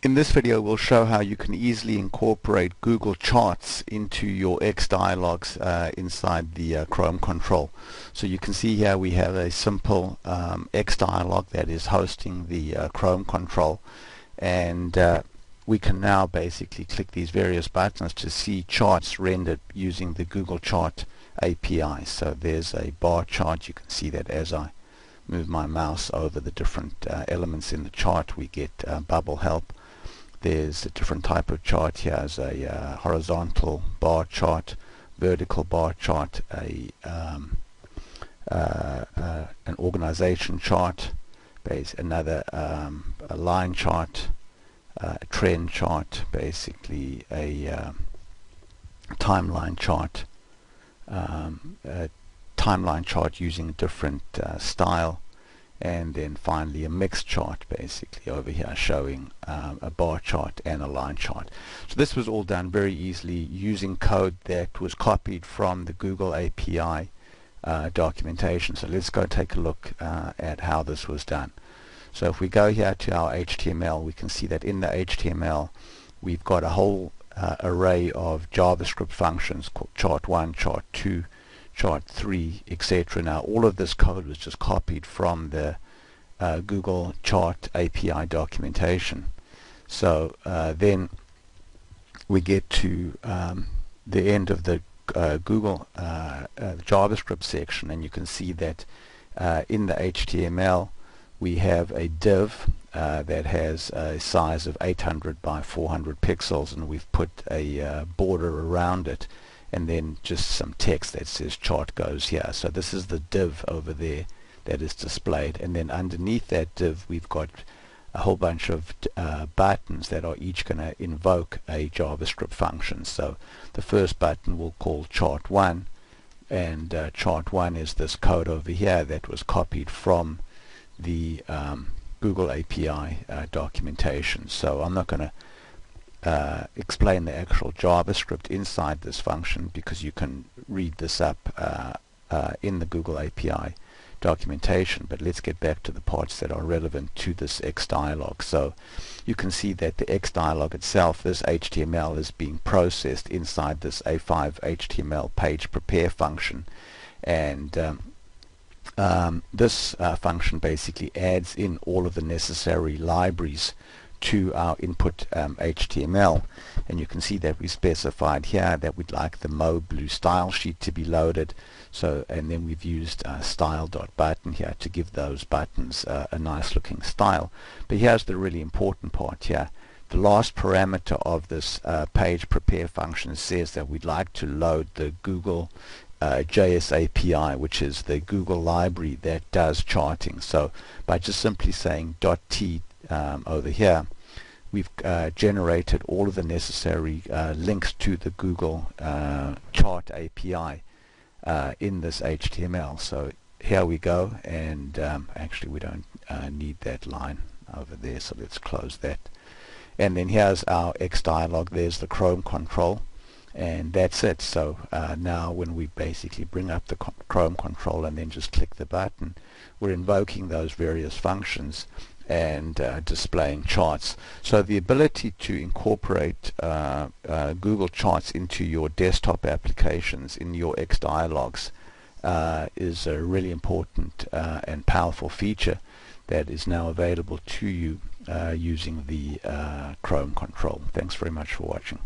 In this video we'll show how you can easily incorporate Google Charts into your xDialogs inside the Chrome control. So you can see here we have a simple xDialog that is hosting the Chrome control, and we can now basically click these various buttons to see charts rendered using the Google Chart API. So there's a bar chart. You can see that as I move my mouse over the different elements in the chart we get bubble help. There's a different type of chart here, as a horizontal bar chart, vertical bar chart, an organization chart, another a line chart, a trend chart, basically a timeline chart, a timeline chart using different style, and then finally a mixed chart basically over here showing a bar chart and a line chart. So this was all done very easily using code that was copied from the Google API documentation. So let's go take a look at how this was done. So if we go here to our HTML, we can see that in the HTML we've got a whole array of JavaScript functions called chart 1, chart 2, chart 3, etc. Now all of this code was just copied from the Google Chart API documentation. So then we get to the end of the Google JavaScript section, and you can see that in the HTML we have a div that has a size of 800 by 400 pixels, and we've put a border around it, and then just some text that says chart goes here. So this is the div over there that is displayed, and then underneath that div we've got a whole bunch of buttons that are each going to invoke a JavaScript function. So the first button we'll call chart 1, and chart 1 is this code over here that was copied from the Google API documentation. So I'm not going to explain the actual JavaScript inside this function, because you can read this up in the Google API documentation. But let's get back to the parts that are relevant to this xDialog. So you can see that the xDialog itself, this HTML, is being processed inside this A5 HTML page prepare function, and this function basically adds in all of the necessary libraries to our input HTML, and you can see that we specified here that we'd like the Mo Blue style sheet to be loaded. So, and then we've used style.button here to give those buttons a nice looking style. But here's the really important part here. The last parameter of this page prepare function says that we'd like to load the Google JS API, which is the Google library that does charting. So by just simply saying .t over here, we've generated all of the necessary links to the Google Chart API in this HTML. So here we go, and actually we don't need that line over there, so let's close that. And then here's our xDialog. There's the Chrome control, and that's it. So now when we basically bring up the Chrome control and then just click the button, we're invoking those various functions and displaying charts. So the ability to incorporate Google Charts into your desktop applications in your xDialogs is a really important and powerful feature that is now available to you using the Chrome control. Thanks very much for watching.